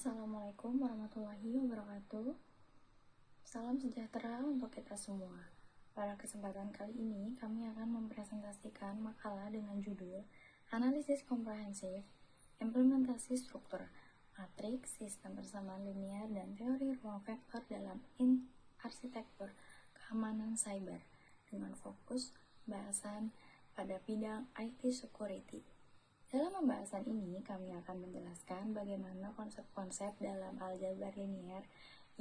Assalamualaikum warahmatullahi wabarakatuh. Salam sejahtera untuk kita semua. Pada kesempatan kali ini, kami akan mempresentasikan makalah dengan judul Analisis Komprehensif, Implementasi Struktur, Matriks, Sistem Persamaan Linier, dan Teori Ruang Vektor dalam Arsitektur Keamanan Cyber, dengan fokus bahasan pada bidang IT Security. Dalam pembahasan ini, kami akan menjelaskan bagaimana konsep-konsep dalam aljabar linier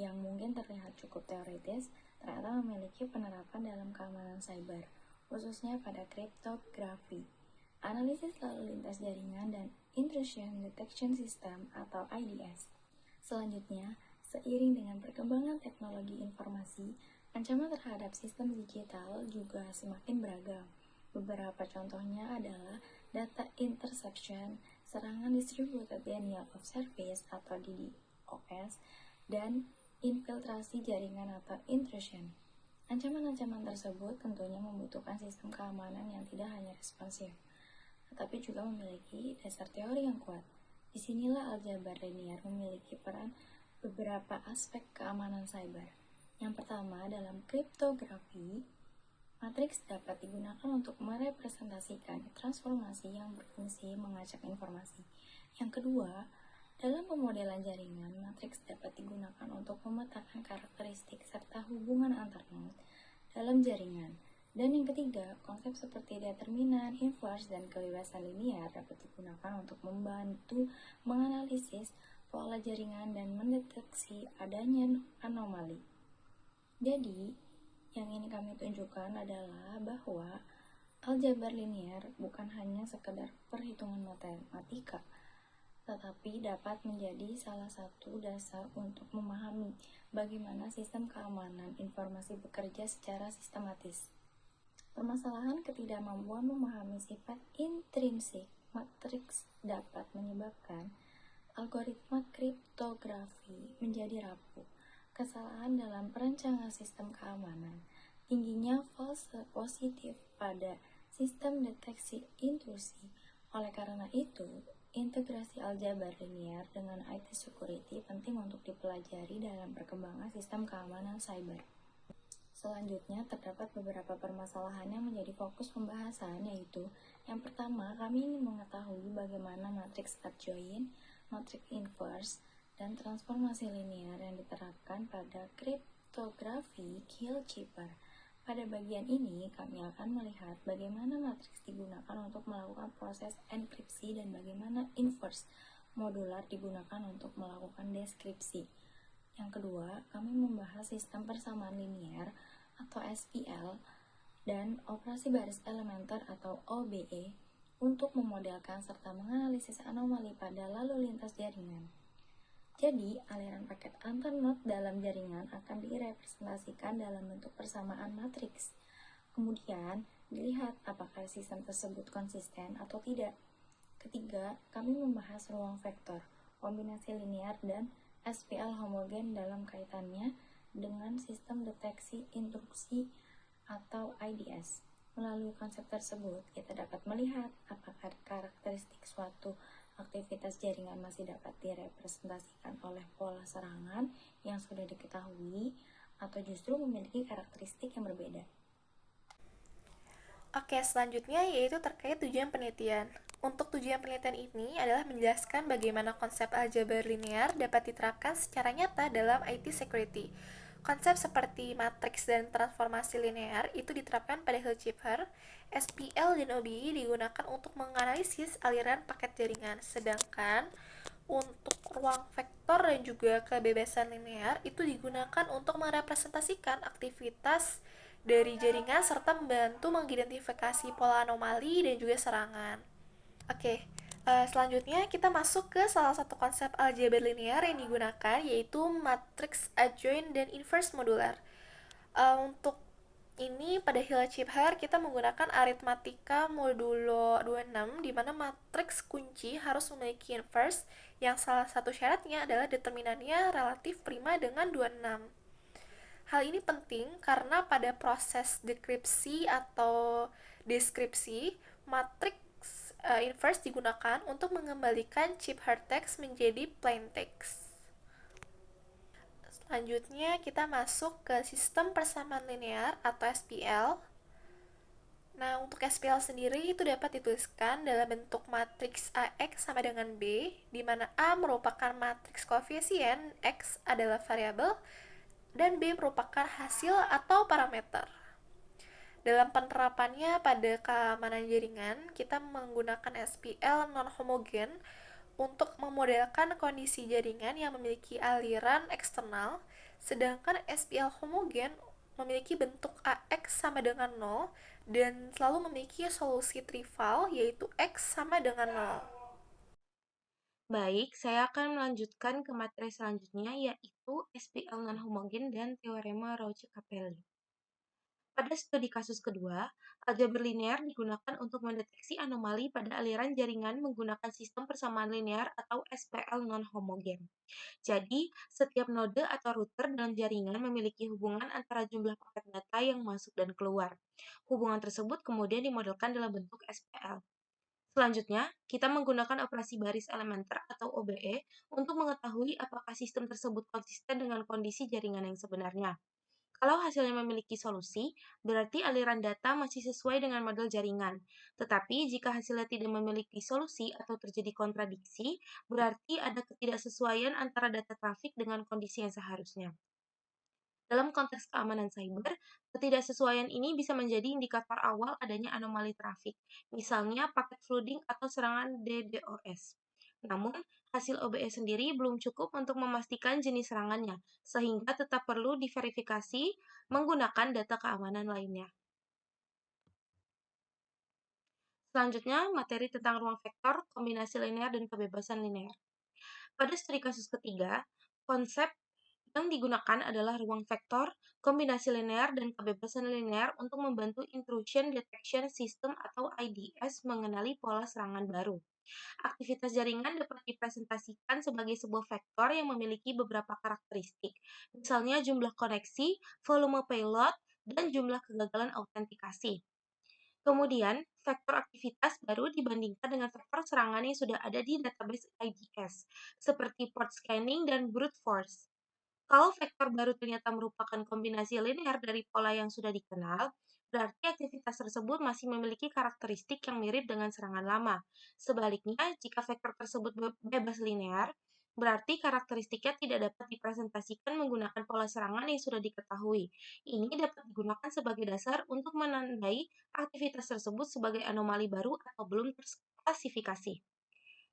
yang mungkin terlihat cukup teoritis, ternyata memiliki penerapan dalam keamanan cyber, khususnya pada kriptografi, analisis lalu lintas jaringan, dan Intrusion Detection System atau IDS. Selanjutnya, seiring dengan perkembangan teknologi informasi, ancaman terhadap sistem digital juga semakin beragam. Beberapa contohnya adalah data interception, serangan distributed denial of service atau DDoS, dan infiltrasi jaringan atau intrusion. Ancaman-ancaman tersebut tentunya membutuhkan sistem keamanan yang tidak hanya responsif, tetapi juga memiliki dasar teori yang kuat. Disinilah aljabar linier memiliki peran beberapa aspek keamanan cyber. Yang pertama, dalam kriptografi, matriks dapat digunakan untuk merepresentasikan transformasi yang berfungsi mengacak informasi. Yang kedua, dalam pemodelan jaringan, matriks dapat digunakan untuk memetakan karakteristik serta hubungan antar node dalam jaringan. Dan yang ketiga, konsep seperti determinan, inverse, dan kebebasan linier dapat digunakan untuk membantu menganalisis pola jaringan dan mendeteksi adanya anomali. Jadi, yang ini kami tunjukkan adalah bahwa aljabar linier bukan hanya sekedar perhitungan matematika, tetapi dapat menjadi salah satu dasar untuk memahami bagaimana sistem keamanan informasi bekerja secara sistematis. Permasalahan ketidakmampuan memahami sifat intrinsik matriks dapat menyebabkan algoritma kriptografi menjadi rapuh. Kesalahan dalam perencanaan sistem keamanan, tingginya false positif pada sistem deteksi intrusi. Oleh karena itu, integrasi aljabar linier dengan IT security penting untuk dipelajari dalam perkembangan sistem keamanan cyber. Selanjutnya, terdapat beberapa permasalahan yang menjadi fokus pembahasan, yaitu yang pertama, kami ingin mengetahui bagaimana matriks adjoint, matriks inverse, dan transformasi linier yang diterapkan pada kriptografi Kill-Cipher. Pada bagian ini, kami akan melihat bagaimana matriks digunakan untuk melakukan proses enkripsi dan bagaimana inverse modular digunakan untuk melakukan deskripsi. Yang kedua, kami membahas sistem persamaan linier atau SPL dan operasi baris elementer atau OBE untuk memodelkan serta menganalisis anomali pada lalu lintas jaringan. Jadi, aliran paket antar node dalam jaringan akan direpresentasikan dalam bentuk persamaan matriks. Kemudian, dilihat apakah sistem tersebut konsisten atau tidak. Ketiga, kami membahas ruang vektor, kombinasi linier, dan SPL homogen dalam kaitannya dengan sistem deteksi intrusi atau IDS. Melalui konsep tersebut, kita dapat melihat apakah karakteristik suatu aktivitas jaringan masih dapat direpresentasikan oleh pola serangan yang sudah diketahui atau justru memiliki karakteristik yang berbeda. Oke, selanjutnya yaitu terkait tujuan penelitian. Untuk tujuan penelitian ini adalah menjelaskan bagaimana konsep aljabar linier dapat diterapkan secara nyata dalam IT security. Konsep seperti matriks dan transformasi linear itu diterapkan pada Hill-Cipher. SPL dan OBE digunakan untuk menganalisis aliran paket jaringan, sedangkan untuk ruang vektor dan juga kebebasan linear itu digunakan untuk merepresentasikan aktivitas dari jaringan serta membantu mengidentifikasi pola anomali dan juga serangan. Oke, selanjutnya kita masuk ke salah satu konsep aljabar linear yang digunakan, yaitu matriks adjoint dan inverse modular. Untuk ini pada Hill-Cipher kita menggunakan aritmatika modulo 26, di mana matriks kunci harus memiliki inverse yang salah satu syaratnya adalah determinannya relatif prima dengan 26. Hal ini penting karena pada proses dekripsi atau deskripsi, matriks inverse digunakan untuk mengembalikan chip text menjadi plain text. Selanjutnya kita masuk ke sistem persamaan linear atau SPL. Nah, untuk SPL sendiri itu dapat dituliskan dalam bentuk matriks AX sama dengan B, di mana A merupakan matriks koefisien, X adalah variabel, dan B merupakan hasil atau parameter. Dalam penerapannya pada keamanan jaringan, kita menggunakan SPL non-homogen untuk memodelkan kondisi jaringan yang memiliki aliran eksternal, sedangkan SPL homogen memiliki bentuk AX sama dengan 0 dan selalu memiliki solusi trivial yaitu X sama dengan 0. Baik, saya akan melanjutkan ke materi selanjutnya yaitu SPL non-homogen dan teorema Rauch-Capelli. Pada studi kasus kedua, aljabar linear digunakan untuk mendeteksi anomali pada aliran jaringan menggunakan sistem persamaan linear atau SPL non-homogen. Jadi, setiap node atau router dalam jaringan memiliki hubungan antara jumlah paket data yang masuk dan keluar. Hubungan tersebut kemudian dimodelkan dalam bentuk SPL. Selanjutnya, kita menggunakan operasi baris elementer atau OBE untuk mengetahui apakah sistem tersebut konsisten dengan kondisi jaringan yang sebenarnya. Kalau hasilnya memiliki solusi, berarti aliran data masih sesuai dengan model jaringan. Tetapi jika hasilnya tidak memiliki solusi atau terjadi kontradiksi, berarti ada ketidaksesuaian antara data trafik dengan kondisi yang seharusnya. Dalam konteks keamanan cyber, ketidaksesuaian ini bisa menjadi indikator awal adanya anomali trafik, misalnya paket flooding atau serangan DDoS. Namun, hasil OBE sendiri belum cukup untuk memastikan jenis serangannya, sehingga tetap perlu diverifikasi menggunakan data keamanan lainnya. Selanjutnya, materi tentang ruang vektor, kombinasi linear, dan kebebasan linear. Pada studi kasus ketiga, konsep yang digunakan adalah ruang vektor, kombinasi linear, dan kebebasan linear untuk membantu Intrusion Detection System atau IDS mengenali pola serangan baru. Aktivitas jaringan dapat dipresentasikan sebagai sebuah vektor yang memiliki beberapa karakteristik, misalnya jumlah koneksi, volume payload, dan jumlah kegagalan autentikasi. Kemudian, vektor aktivitas baru dibandingkan dengan vektor serangan yang sudah ada di database IDS, seperti port scanning dan brute force. Kalau vektor baru ternyata merupakan kombinasi linear dari pola yang sudah dikenal, berarti aktivitas tersebut masih memiliki karakteristik yang mirip dengan serangan lama. Sebaliknya, jika vektor tersebut bebas linear, berarti karakteristiknya tidak dapat dipresentasikan menggunakan pola serangan yang sudah diketahui. Ini dapat digunakan sebagai dasar untuk menandai aktivitas tersebut sebagai anomali baru atau belum terklasifikasi.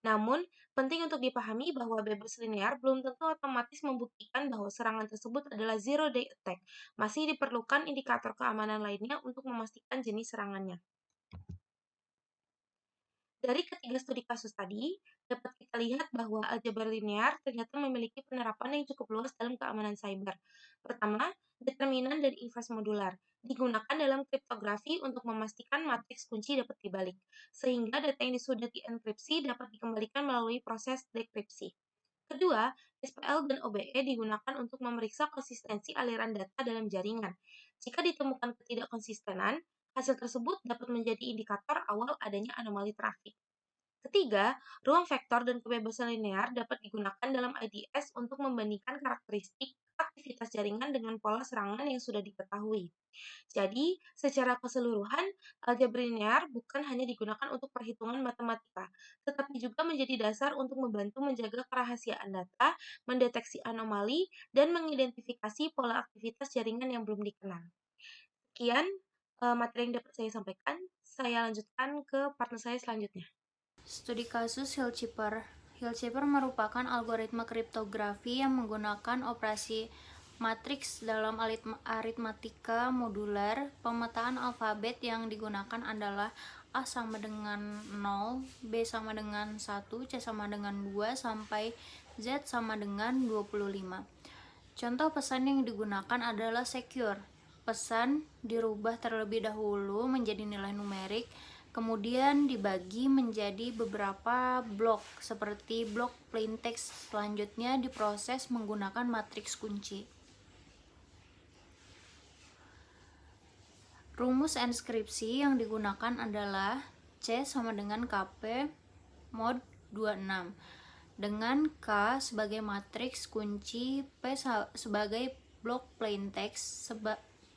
Namun, penting untuk dipahami bahwa bebas linear belum tentu otomatis membuktikan bahwa serangan tersebut adalah zero-day attack. Masih diperlukan indikator keamanan lainnya untuk memastikan jenis serangannya. Dari ketiga studi kasus tadi, dapat kita lihat bahwa aljabar linear ternyata memiliki penerapan yang cukup luas dalam keamanan cyber. Pertama, determinan dan inverse modular digunakan dalam kriptografi untuk memastikan matriks kunci dapat dibalik, sehingga data yang sudah dienkripsi dapat dikembalikan melalui proses dekripsi. Kedua, SPL dan OBE digunakan untuk memeriksa konsistensi aliran data dalam jaringan. Jika ditemukan ketidakkonsistenan, hasil tersebut dapat menjadi indikator awal adanya anomali trafik. Ketiga, ruang vektor dan kebebasan linear dapat digunakan dalam IDS untuk membandingkan karakteristik aktivitas jaringan dengan pola serangan yang sudah diketahui. Jadi, secara keseluruhan, aljabar linear bukan hanya digunakan untuk perhitungan matematika, tetapi juga menjadi dasar untuk membantu menjaga kerahasiaan data, mendeteksi anomali, dan mengidentifikasi pola aktivitas jaringan yang belum dikenal. Sekian materi yang dapat saya sampaikan. Saya lanjutkan ke partner saya selanjutnya. Studi kasus Hillchipper. Hillchipper merupakan algoritma kriptografi yang menggunakan operasi matriks dalam aritmatika modular. Pemetaan alfabet yang digunakan adalah A sama dengan 0, B sama dengan 1, C sama dengan 2, sampai Z sama dengan 25. Contoh pesan yang digunakan adalah secure. Pesan dirubah terlebih dahulu menjadi nilai numerik, kemudian dibagi menjadi beberapa blok seperti blok plaintext. Selanjutnya diproses menggunakan matriks kunci. Rumus enskripsi yang digunakan adalah C sama dengan KP mod 26. dengan K sebagai matriks kunci, P sebagai blok plaintext.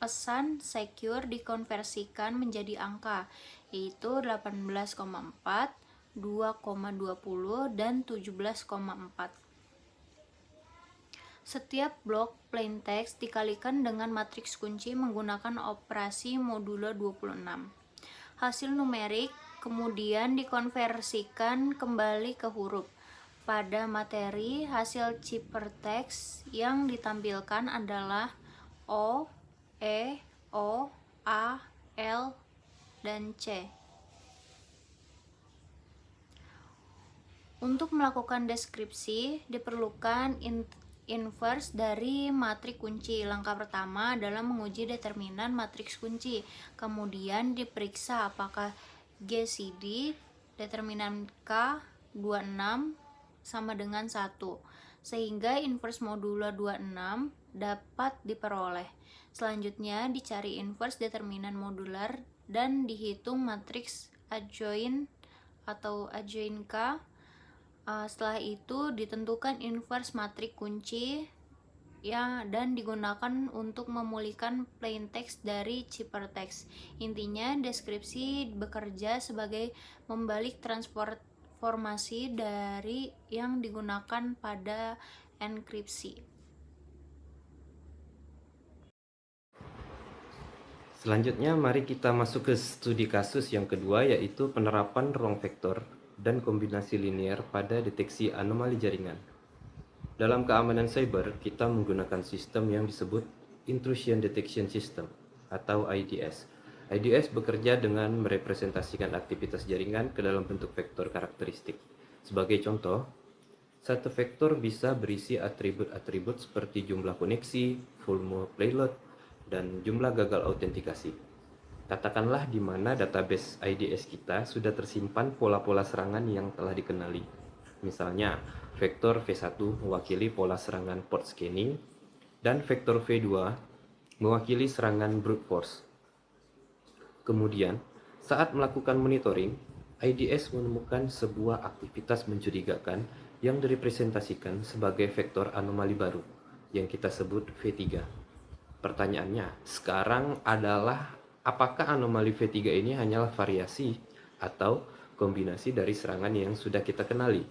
Pesan secure dikonversikan menjadi angka, yaitu 18,4, 2,20, dan 17,4. Setiap blok plaintext dikalikan dengan matriks kunci menggunakan operasi modulo 26. Hasil numerik kemudian dikonversikan kembali ke huruf. Pada materi, hasil ciphertext yang ditampilkan adalah O, E, O, A, L, dan C. Untuk melakukan deskripsi, diperlukan inverse dari matriks kunci. Langkah pertama adalah menguji determinan matriks kunci. Kemudian diperiksa apakah GCD determinan K 26 sama dengan 1, sehingga inverse modulo 26 dapat diperoleh. Selanjutnya dicari inverse determinan modular dan dihitung matriks adjoint atau adjoint K. Setelah itu ditentukan inverse matriks kunci ya, dan digunakan untuk memulihkan plaintext dari ciphertext. Intinya, deskripsi bekerja sebagai membalik transformasi dari yang digunakan pada enkripsi. Selanjutnya, mari kita masuk ke studi kasus yang kedua, yaitu penerapan ruang vektor dan kombinasi linear pada deteksi anomali jaringan. Dalam keamanan cyber, kita menggunakan sistem yang disebut Intrusion Detection System atau IDS. IDS bekerja dengan merepresentasikan aktivitas jaringan ke dalam bentuk vektor karakteristik. Sebagai contoh, satu vektor bisa berisi atribut-atribut seperti jumlah koneksi, volume payload, dan jumlah gagal autentikasi. Katakanlah di mana database IDS kita sudah tersimpan pola-pola serangan yang telah dikenali. Misalnya, vektor V1 mewakili pola serangan port scanning, dan vektor V2 mewakili serangan brute force. Kemudian, saat melakukan monitoring, IDS menemukan sebuah aktivitas mencurigakan yang direpresentasikan sebagai vektor anomali baru, yang kita sebut V3. Pertanyaannya sekarang adalah, apakah anomali V3 ini hanyalah variasi atau kombinasi dari serangan yang sudah kita kenali?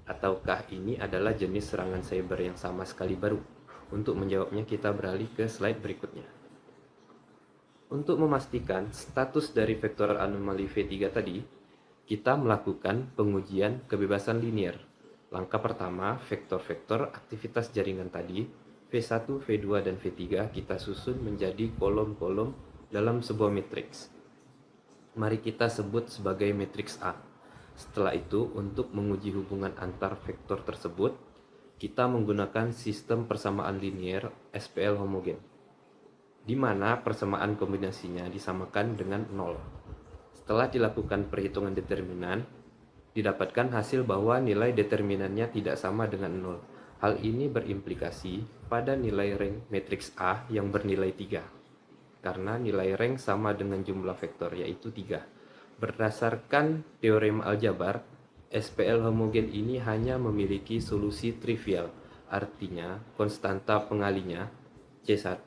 Ataukah ini adalah jenis serangan cyber yang sama sekali baru? Untuk menjawabnya, kita beralih ke slide berikutnya. Untuk memastikan status dari vektor anomali V3 tadi, kita melakukan pengujian kebebasan linear. Langkah pertama, vektor-vektor aktivitas jaringan tadi, V1, V2, dan V3 kita susun menjadi kolom-kolom dalam sebuah matriks. Mari kita sebut sebagai matriks A. Setelah itu, untuk menguji hubungan antar vektor tersebut, kita menggunakan sistem persamaan linear SPL homogen, di mana persamaan kombinasinya disamakan dengan 0. Setelah dilakukan perhitungan determinan, didapatkan hasil bahwa nilai determinannya tidak sama dengan 0. Hal ini berimplikasi pada nilai rank matriks A yang bernilai 3, karena nilai rank sama dengan jumlah vektor, yaitu 3. Berdasarkan teorema aljabar, SPL homogen ini hanya memiliki solusi trivial, artinya konstanta pengalinya C1,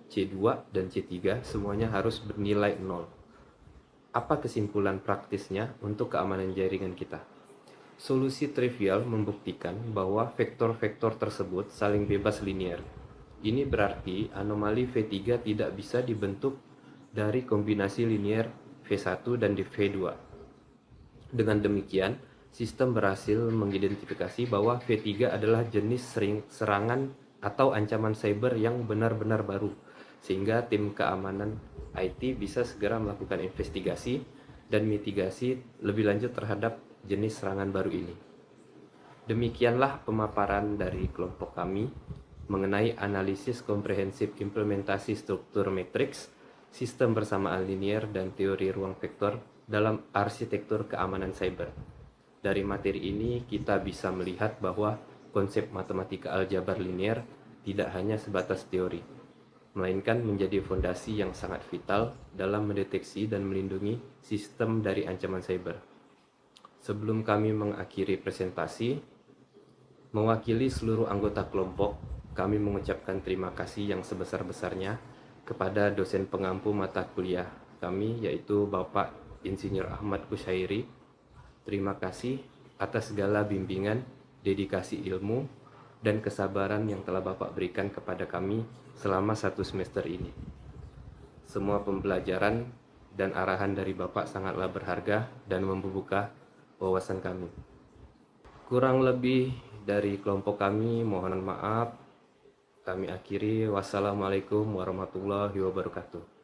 C2, dan C3 semuanya harus bernilai 0. Apa kesimpulan praktisnya untuk keamanan jaringan kita? Solusi trivial membuktikan bahwa vektor-vektor tersebut saling bebas linear. Ini berarti anomali V3 tidak bisa dibentuk dari kombinasi linear V1 dan V2. Dengan demikian, sistem berhasil mengidentifikasi bahwa V3 adalah jenis serangan atau ancaman cyber yang benar-benar baru, sehingga tim keamanan IT bisa segera melakukan investigasi dan mitigasi lebih lanjut terhadap jenis serangan baru ini. Demikianlah pemaparan dari kelompok kami mengenai analisis komprehensif implementasi struktur matriks, sistem bersamaan linear, dan teori ruang vektor dalam arsitektur keamanan cyber. Dari materi ini kita bisa melihat bahwa konsep matematika aljabar linear tidak hanya sebatas teori, melainkan menjadi fondasi yang sangat vital dalam mendeteksi dan melindungi sistem dari ancaman cyber. Sebelum kami mengakhiri presentasi, Mewakili seluruh anggota kelompok, kami mengucapkan terima kasih yang sebesar-besarnya kepada dosen pengampu mata kuliah kami, yaitu Bapak Insinyur Ahmad Kushairi. Terima kasih atas segala bimbingan, dedikasi ilmu, dan kesabaran yang telah Bapak berikan kepada kami selama 1 semester ini. Semua pembelajaran dan arahan dari Bapak sangatlah berharga dan membuka wawasan kami. Kurang lebih dari kelompok kami, mohon maaf. Kami akhiri. Wassalamualaikum warahmatullahi wabarakatuh.